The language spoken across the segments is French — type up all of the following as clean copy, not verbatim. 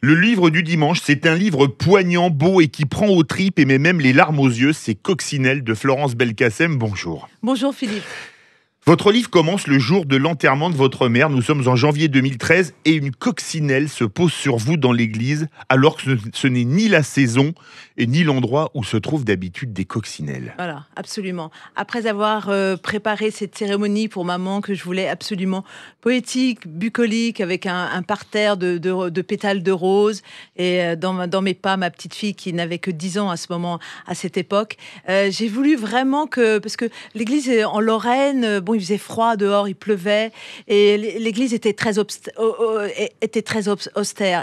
Le livre du dimanche, c'est un livre poignant, beau et qui prend aux tripes et met même les larmes aux yeux. C'est Coccinelle de Florence Belkacem. Bonjour. Bonjour Philippe. Votre livre commence le jour de l'enterrement de votre mère. Nous sommes en janvier 2013 et une coccinelle se pose sur vous dans l'église alors que ce n'est ni la saison et ni l'endroit où se trouvent d'habitude des coccinelles. Voilà, absolument. Après avoir préparé cette cérémonie pour maman que je voulais absolument poétique, bucolique, avec un parterre de pétales de rose et dans mes pas, ma petite fille qui n'avait que 10 ans à ce moment, à cette époque, j'ai voulu vraiment parce que l'église est en Lorraine, il faisait froid dehors, il pleuvait et l'église était très austère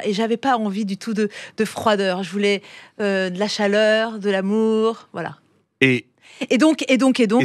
et j'avais pas envie du tout de froideur. Je voulais de la chaleur, de l'amour, voilà. Et Et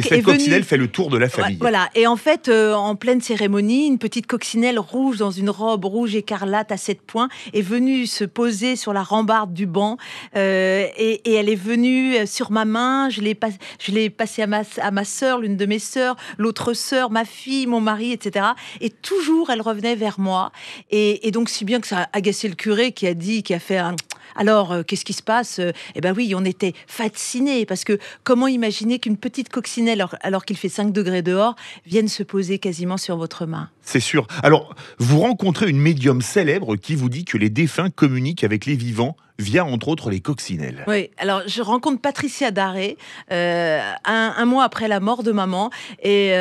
cette coccinelle fait le tour de la famille. Voilà. Et en fait, en pleine cérémonie, une petite coccinelle rouge dans une robe rouge écarlate à 7 points est venue se poser sur la rambarde du banc et elle est venue sur ma main. Je l'ai passée à ma sœur, l'une de mes sœurs, l'autre sœur, ma fille, mon mari, etc. Et toujours, elle revenait vers moi. Et donc, si bien que ça a agacé le curé qui a fait un... Alors, qu'est-ce qui se passe ? Eh ben oui, on était fascinés parce que comment imaginer qu'une petite coccinelle, alors qu'il fait 5 degrés dehors, vienne se poser quasiment sur votre main ? C'est sûr. Alors, vous rencontrez une médium célèbre qui vous dit que les défunts communiquent avec les vivants via, entre autres, les coccinelles. Oui, alors je rencontre Patricia Daré un mois après la mort de maman et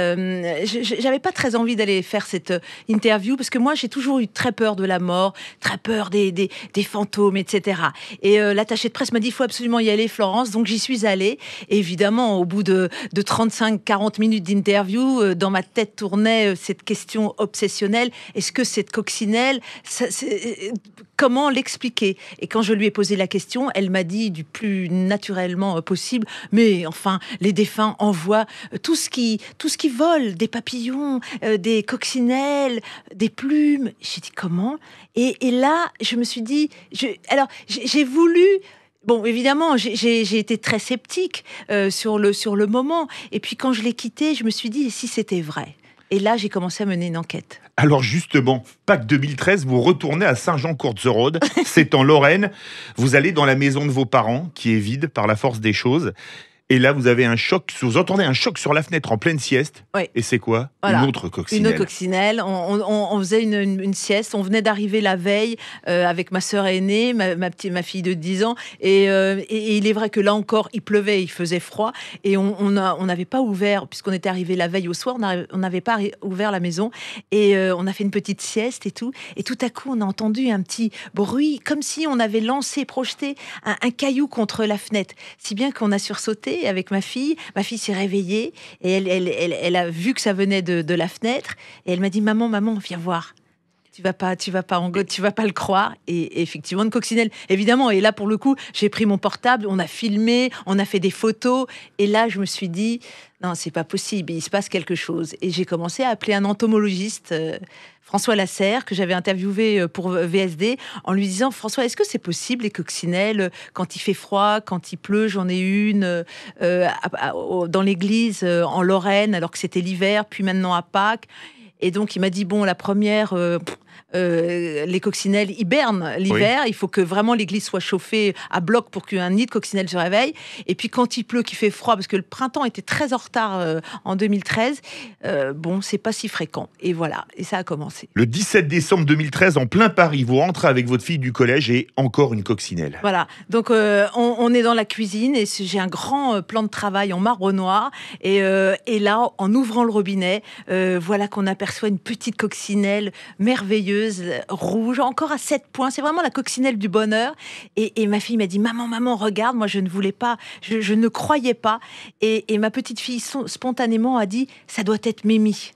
j'avais pas très envie d'aller faire cette interview parce que moi j'ai toujours eu très peur de la mort, très peur des fantômes, etc. Et l'attaché de presse m'a dit il faut absolument y aller Florence, donc j'y suis allée. Et évidemment, au bout de 35-40 minutes d'interview, dans ma tête tournait cette question obsessionnelle, est-ce que cette coccinelle, comment l'expliquer ? Et quand je lui ai posé la question, elle m'a dit du plus naturellement possible, mais enfin, les défunts envoient tout ce qui vole, des papillons, des coccinelles, des plumes. J'ai dit comment ? Et là, je me suis dit, j'ai voulu. Bon, évidemment, j'ai été très sceptique sur le moment. Et puis quand je l'ai quitté, je me suis dit, et si c'était vrai ? Et là, j'ai commencé à mener une enquête. Alors justement, Pâques 2013, vous retournez à Saint-Jean-Courtzerode, c'est en Lorraine. Vous allez dans la maison de vos parents, qui est vide par la force des choses. Et là, vous avez un choc, vous entendez un choc sur la fenêtre en pleine sieste. Oui. Et c'est quoi ? Voilà. Une autre coccinelle. Une autre coccinelle. On faisait une sieste. On venait d'arriver la veille avec ma sœur aînée, ma fille de 10 ans. Et il est vrai que là encore, il pleuvait, il faisait froid. Et on n'avait pas ouvert, puisqu'on était arrivé la veille au soir, on n'avait pas ouvert la maison. Et on a fait une petite sieste et tout. Et tout à coup, on a entendu un petit bruit, comme si on avait projeté un caillou contre la fenêtre. Si bien qu'on a sursauté avec ma fille. Ma fille s'est réveillée et elle a vu que ça venait de la fenêtre et elle m'a dit maman, viens voir. Tu vas pas le croire. Et effectivement, une coccinelle, évidemment. Et là, pour le coup, j'ai pris mon portable, on a filmé, on a fait des photos. Et là, je me suis dit, non, c'est pas possible, il se passe quelque chose. Et j'ai commencé à appeler un entomologiste, François Lasserre, que j'avais interviewé pour VSD, en lui disant, François, est-ce que c'est possible, les coccinelles, quand il fait froid, quand il pleut? J'en ai une dans l'église en Lorraine, alors que c'était l'hiver, puis maintenant à Pâques. Et donc, il m'a dit, bon, la première... les coccinelles hibernent l'hiver. Oui. Il faut que vraiment l'église soit chauffée à bloc pour qu'un nid de coccinelle se réveille. Et puis quand il pleut, qu'il fait froid, parce que le printemps était très en retard en 2013, c'est pas si fréquent. Et voilà, et ça a commencé. Le 17 décembre 2013, en plein Paris, vous rentrez avec votre fille du collège et encore une coccinelle. Voilà, donc on est dans la cuisine et j'ai un grand plan de travail en marbre noir. Et là, en ouvrant le robinet, voilà qu'on aperçoit une petite coccinelle merveilleuse, rouge, encore à 7 points. C'est vraiment la coccinelle du bonheur. Et ma fille m'a dit, maman, regarde, moi je ne voulais pas, je ne croyais pas. Et ma petite fille spontanément a dit, ça doit être Mimi.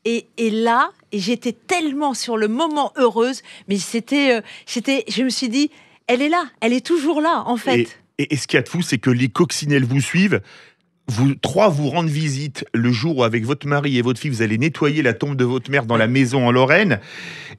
Et là, j'étais tellement sur le moment heureuse, mais je me suis dit, elle est là, elle est toujours là, en fait. Et ce qu'il y a de fou, c'est que les coccinelles vous suivent. Vous trois vous rendent visite le jour où, avec votre mari et votre fille, vous allez nettoyer la tombe de votre mère dans la maison en Lorraine.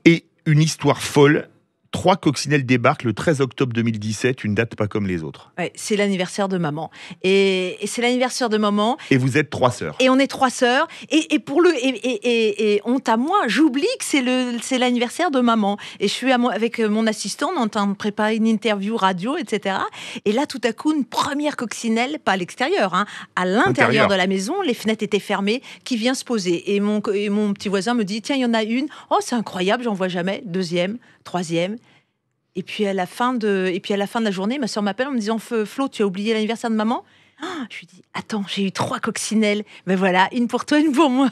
Et une histoire folle 3 coccinelles débarquent le 13 octobre 2017, une date pas comme les autres. Ouais, c'est l'anniversaire de maman. Et c'est l'anniversaire de maman. Et vous êtes 3 sœurs. Et on est 3 sœurs. Et honte à moi, j'oublie que c'est l'anniversaire de maman. Et je suis avec mon assistant, on est en train de préparer une interview radio, etc. Et là, tout à coup, une première coccinelle, pas à l'extérieur, hein, à l'intérieur de la maison, les fenêtres étaient fermées, qui vient se poser. Et mon petit voisin me dit, tiens, il y en a une. Oh, c'est incroyable, j'en vois jamais. Deuxième, troisième. Et puis à la fin de la journée, ma soeur m'appelle en me disant, Flo, tu as oublié l'anniversaire de maman? Je lui dis, attends, j'ai eu 3 coccinelles. Ben voilà, une pour toi, une pour moi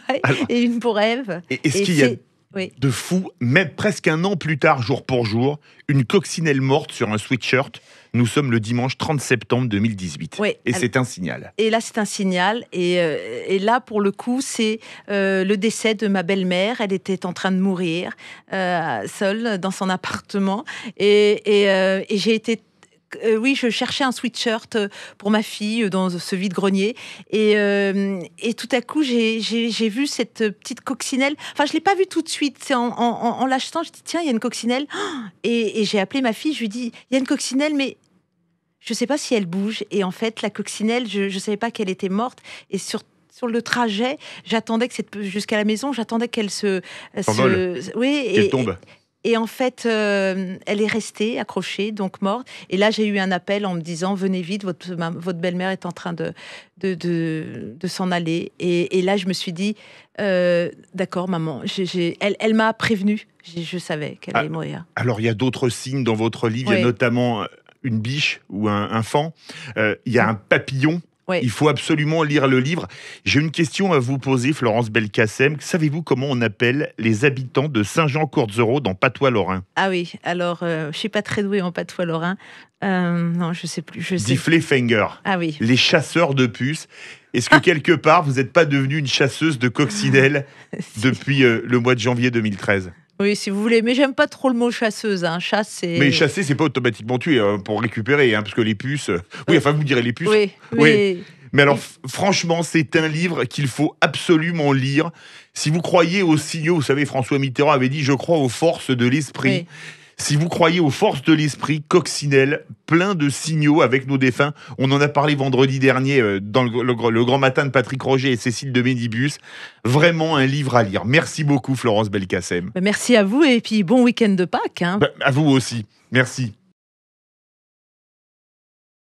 et une pour Ève. Et est-ce qu'il y a de fou, même presque un an plus tard, jour pour jour, une coccinelle morte sur un sweatshirt? Nous sommes le dimanche 30 septembre 2018. Oui, et c'est un signal. Et là, c'est un signal. Et là, pour le coup, c'est le décès de ma belle-mère. Elle était en train de mourir, seule, dans son appartement. Et j'ai été... oui, je cherchais un sweatshirt pour ma fille dans ce vide-grenier. Et tout à coup, j'ai vu cette petite coccinelle. Enfin, je ne l'ai pas vue tout de suite. C'est en l'achetant, je dis, tiens, il y a une coccinelle. Et j'ai appelé ma fille, je lui dis, il y a une coccinelle, mais je ne sais pas si elle bouge. Et en fait, la coccinelle, je ne savais pas qu'elle était morte. Et sur le trajet, j'attendais que jusqu'à la maison, j'attendais qu'elle qu'elle tombe. Et en fait, elle est restée accrochée, donc morte. Et là, j'ai eu un appel en me disant, venez vite, votre belle-mère est en train de s'en aller. Et là, je me suis dit, d'accord, maman, elle m'a prévenue. Je savais qu'elle allait mourir. Alors, il y a d'autres signes dans votre livre. Il y a notamment une biche ou un faon. Il y a un papillon. Oui. Il faut absolument lire le livre. J'ai une question à vous poser, Florence Belkacem. Savez-vous comment on appelle les habitants de Saint-Jean-Courtzereau dans Patois-Lorrain? Ah oui, alors je suis pas très douée en patois-lorrain. Non, je sais plus. Die Fleefänger. Ah oui. Les chasseurs de puces. Est-ce que quelque part, vous n'êtes pas devenue une chasseuse de coccinelles depuis le mois de janvier 2013? Oui, si vous voulez, mais j'aime pas trop le mot chasseuse. Hein. Chasse, c'est... Mais chasser, c'est pas automatiquement tuer pour récupérer, parce que les puces... Oui, enfin, vous direz les puces. Oui. Mais alors, franchement, c'est un livre qu'il faut absolument lire. Si vous croyez aux signaux, vous savez, François Mitterrand avait dit « Je crois aux forces de l'esprit ». Oui. Si vous croyez aux forces de l'esprit, Coccinelle, plein de signaux avec nos défunts. On en a parlé vendredi dernier dans le grand matin de Patrick Roger et Cécile de Médibus. Vraiment un livre à lire. Merci beaucoup, Florence Belkacem. Merci à vous et puis bon week-end de Pâques. Hein. À vous aussi. Merci.